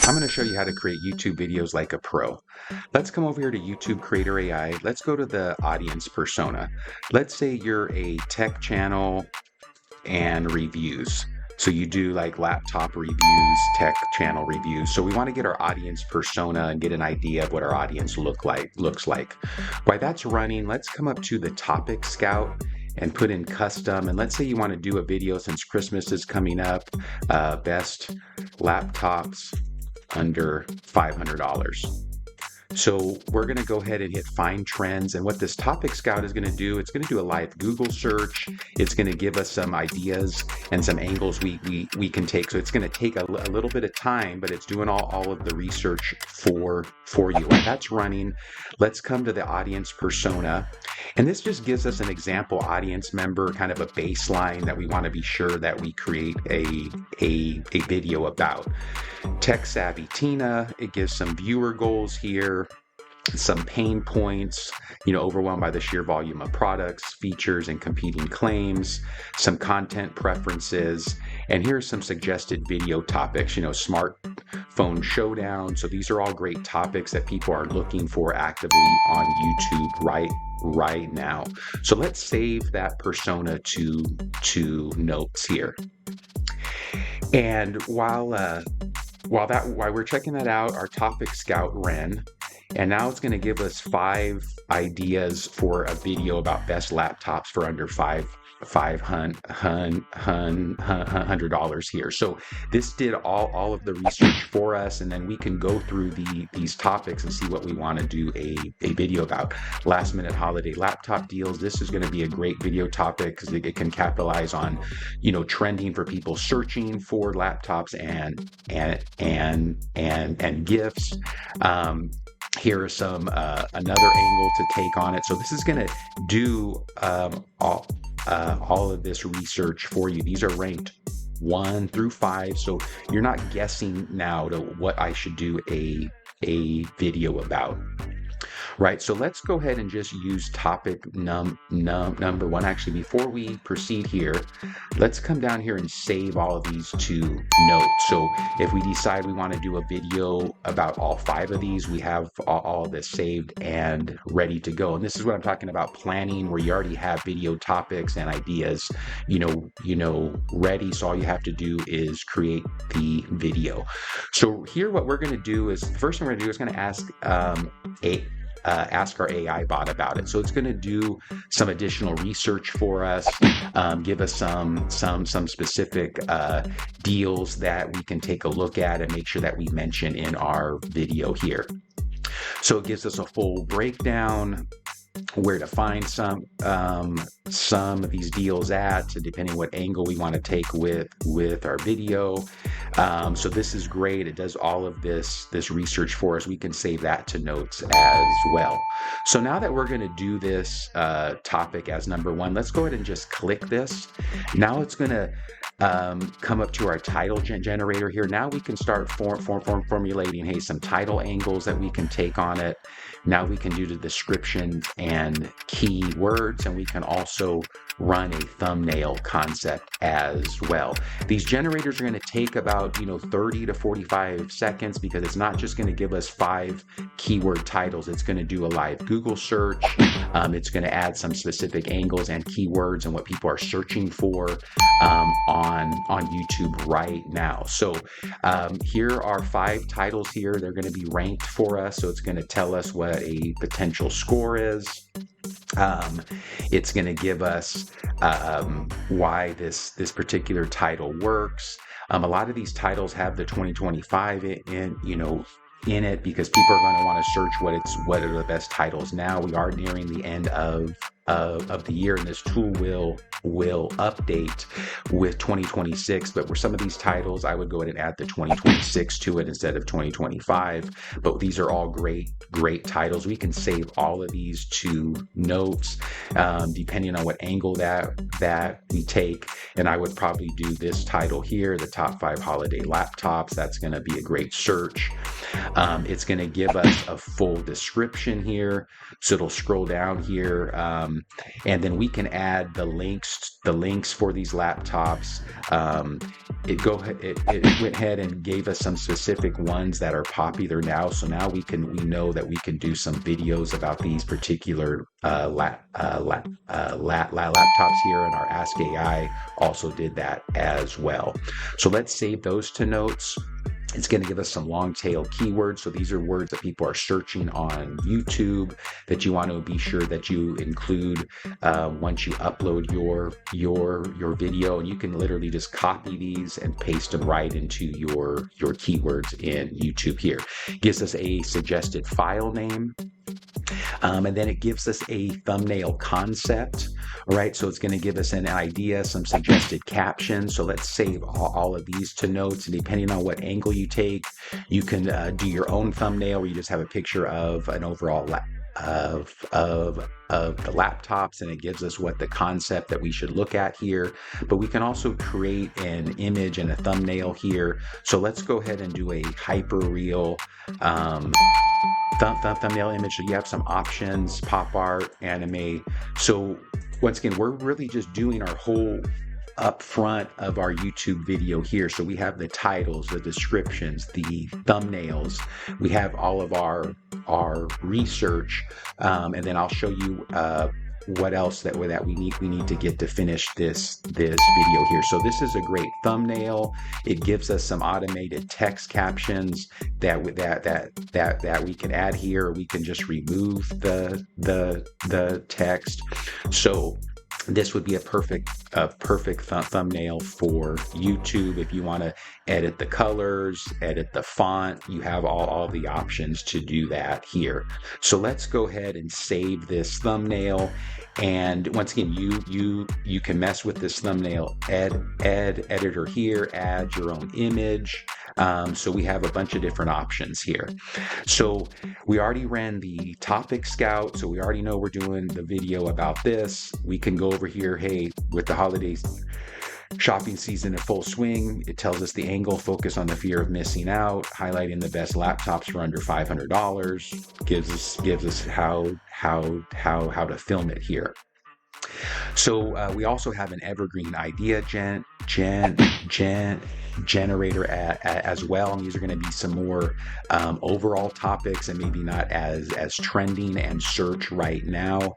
I'm going to show you how to create YouTube videos like a pro. Let's come over here to YouTube Creator AI. Let's go to the audience persona. Let's say you're a tech channel and reviews. So you do like laptop reviews, tech channel reviews. So we want to get our audience persona and get an idea of what our audience looks like. While that's running, let's come up to the topic scout and put in custom. And let's say you want to do a video since Christmas is coming up, best laptops under $500. So we're going to go ahead and hit find trends, and what this topic scout is going to do, it's going to do a live Google search. It's going to give us some ideas and some angles we can take. So it's going to take a little bit of time, but it's doing all of the research for you. And that's running. Let's come to the audience persona, and this just gives us an example audience member, kind of a baseline that we want to be sure that we create a video about. Tech savvy Tina, it gives some viewer goals here, some pain points, overwhelmed by the sheer volume of products, features, and competing claims, some content preferences, and here's some suggested video topics, smartphone showdown. So these are all great topics that people are looking for actively on YouTube right now. So let's save that persona to notes here. And while we're checking that out, our topic scout ran, and now it's going to give us 5 ideas for a video about best laptops for under $500 here. So this did all of the research for us, and then we can go through these topics and see what we want to do a video about. Last minute holiday laptop deals. This is going to be a great video topic because it can capitalize on, trending for people searching for laptops and gifts. Here are some another angle to take on it. So this is going to do all of this research for you. These are ranked 1 through 5, so you're not guessing now to what I should do a video about. Right, so let's go ahead and just use topic number 1. Actually, before we proceed here, let's come down here and save all of these to notes. So if we decide we want to do a video about all 5 of these, we have all of this saved and ready to go. And this is what I'm talking about, planning, where you already have video topics and ideas, ready. So all you have to do is create the video. So here, what we're going to do is, the first thing we're going to do is going to ask our AI bot about it. So it's going to do some additional research for us, give us some specific deals that we can take a look at and make sure that we mention in our video here. So it gives us a full breakdown, where to find some of these deals at, depending what angle we want to take with our video. So this is great. It does all of this research for us. We can save that to notes as well. So now that we're going to do this topic as number 1, let's go ahead and just click this. Now it's going to come up to our title generator here. Now we can start formulating, some title angles that we can take on it. Now we can do the description and keywords, and we can also run a thumbnail concept as well. These generators are going to take about 30 to 45 seconds, because it's not just going to give us 5 keyword titles. It's going to do a live Google search. It's going to add some specific angles and keywords and what people are searching for on YouTube right now. So here are 5 titles here. They're going to be ranked for us, so it's going to tell us what a potential score is. It's going to give us why this particular title works. A lot of these titles have the 2025 in it, because people are going to want to search what are the best titles now. We are nearing the end of the year, and this tool will update with 2026. But for some of these titles, I would go ahead and add the 2026 to it instead of 2025. But these are all great titles. We can save all of these to notes, depending on what angle that we take. And I would probably do this title here, the top 5 holiday laptops. That's going to be a great search. It's going to give us a full description here. So it'll scroll down here. And then we can add the links for these laptops. It went ahead and gave us some specific ones that are popular now. So now we know that we can do some videos about these particular laptops here, and our Ask AI also did that as well. So let's save those to notes. It's going to give us some long tail keywords. So these are words that people are searching on YouTube that you want to be sure that you include once you upload your video. And you can literally just copy these and paste them right into your keywords in YouTube here. It gives us a suggested file name. And then it gives us a thumbnail concept. All right, so it's going to give us an idea, some suggested captions. So let's save all of these to notes. And depending on what angle you take, you can do your own thumbnail where you just have a picture of an overall of the laptops, and it gives us what the concept that we should look at here. But we can also create an image and a thumbnail here. So let's go ahead and do a hyper real thumbnail image. So you have some options: pop art, anime. So once again, we're really just doing our whole up front of our YouTube video here. So we have the titles, the descriptions, the thumbnails. We have all of our research, and then I'll show you what else that we need to get to finish this video here. So this is a great thumbnail. It gives us some automated text captions that we can add here. We can just remove the text. So this would be a perfect thumbnail for YouTube. If you want to edit the colors, edit the font, you have all the options to do that here. So let's go ahead and save this thumbnail. And once again, you can mess with this thumbnail editor here, add your own image. So we have a bunch of different options here. So we already ran the topic scout, so we already know we're doing the video about this. We can go over here, hey, with the holidays shopping season in full swing, it tells us the angle, focus on the fear of missing out, highlighting the best laptops for under $500, gives us how to film it here. So we also have an evergreen idea generator as well, and these are going to be some more overall topics and maybe not as trending and search right now.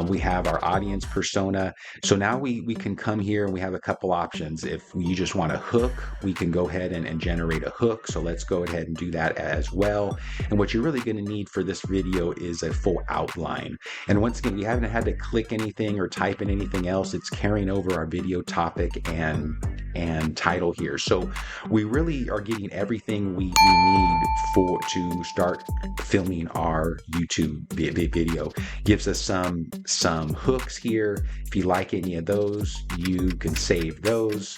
We have our audience persona. So now we can come here and we have a couple options. If you just want a hook, we can go ahead and generate a hook. So let's go ahead and do that as well. And what you're really going to need for this video is a full outline. And once again, we haven't had to click anything or type in anything else. It's carrying over our video topic and title here. So we really are getting everything we need to start filming our YouTube video. Gives us some hooks here. If you like any of those, you can save those.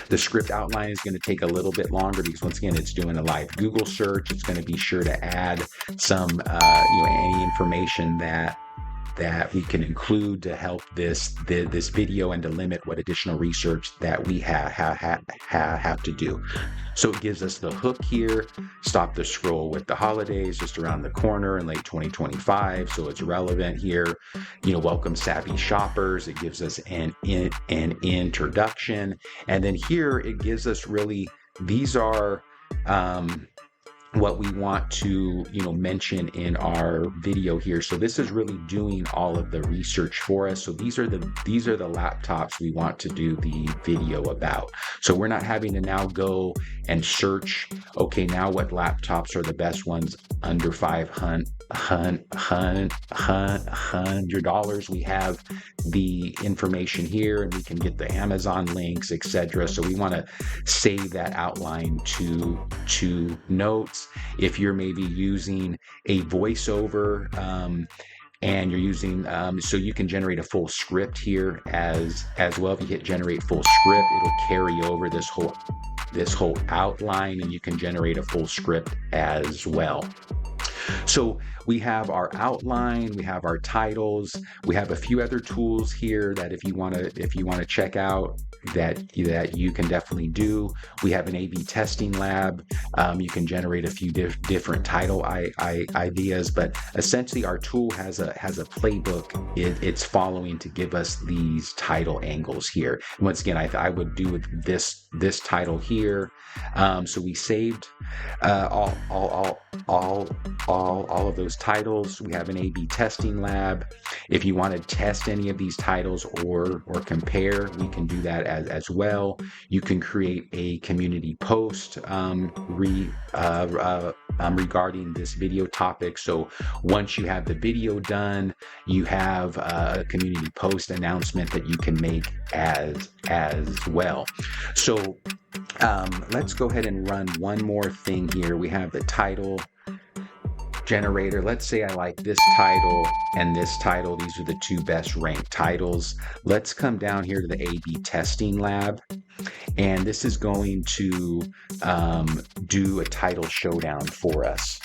The script outline is going to take a little bit longer because once again, it's doing a live Google search. It's going to be sure to add some any information that we can include to help this video and to limit what additional research that we have to do. So it gives us the hook here, stop the scroll with the holidays just around the corner in late 2025. So it's relevant here. Welcome savvy shoppers. It gives us an introduction. And then here it gives us really, these are what we want to mention in our video here. So this is really doing all of the research for us. So these are the laptops we want to do the video about. So we're not having to now go and search, okay, now what laptops are the best ones under $500. We have the information here and we can get the Amazon links, etc. So we want to save that outline to notes. If you're maybe using a voiceover and you're using, so you can generate a full script here as well. If you hit generate full script, it'll carry over this whole outline and you can generate a full script as well. So we have our outline, we have our titles, we have a few other tools here that if you want to check out, that you can definitely do. We have an A/B testing lab. You can generate a few different title ideas, but essentially our tool has a playbook it's following to give us these title angles here. And once again, I would do with this title here. So we saved all of those titles. We have an A/B testing lab. If you want to test any of these titles or compare, we can do that as well. You can create a community post regarding this video topic. So once you have the video done, you have a community post announcement that you can make as well. So let's go ahead and run one more thing here. We have the title generator. Let's say I like this title and this title. These are the two best ranked titles. Let's come down here to the A/B testing lab. And this is going to do a title showdown for us.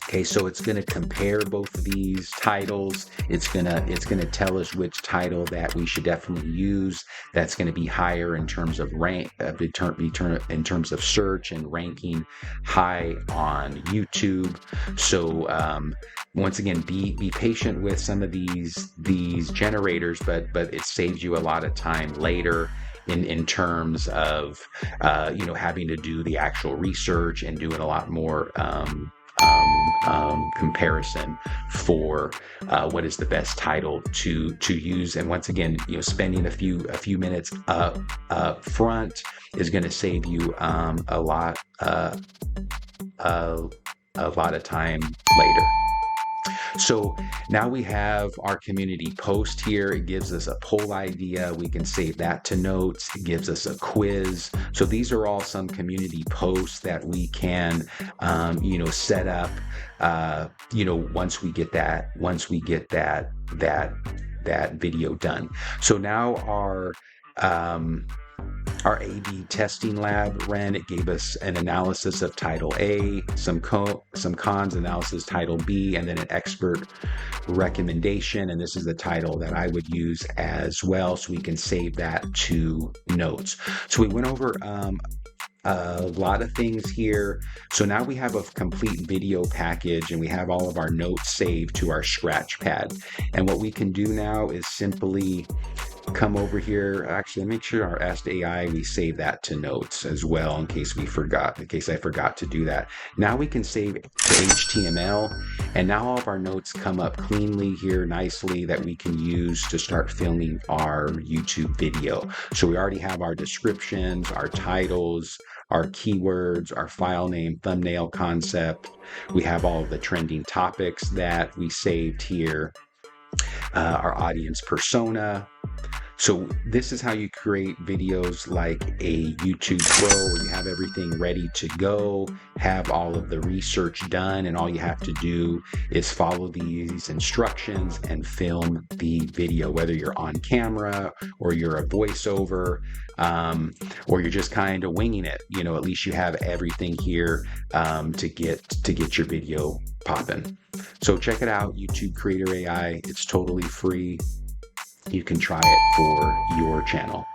Okay, so it's going to compare both of these titles. It's gonna tell us which title that we should definitely use. That's going to be higher in terms of rank, in terms of search and ranking high on YouTube. So once again, be patient with some of these generators, but it saves you a lot of time later in terms of having to do the actual research and doing a lot more comparison for what is the best title to use. And once again, spending a few minutes up front is going to save you a lot of time later. So now we have our community post here. It gives us a poll idea. We can save that to notes. It gives us a quiz. So these are all some community posts that we can, set up, once we get that video done. So now our A/B testing lab ran. It gave us an analysis of title A, some cons analysis title B, and then an expert recommendation. And this is the title that I would use as well, so we can save that to notes. So we went over a lot of things here. So now we have a complete video package and we have all of our notes saved to our scratch pad. And what we can do now is simply come over here. Actually, make sure our Ask AI, we save that to notes as well in case I forgot to do that. Now we can save to HTML, and now all of our notes come up cleanly here nicely that we can use to start filming our YouTube video. So we already have our descriptions, our titles, our keywords, our file name, thumbnail concept. We have all of the trending topics that we saved here, our audience persona. So this is how you create videos like a YouTube Pro, where you have everything ready to go, have all of the research done, and all you have to do is follow these instructions and film the video, whether you're on camera or you're a voiceover, or you're just kind of winging it. At least you have everything here to get your video popping. So check it out, YouTube Creator AI. It's totally free. You can try it for your channel.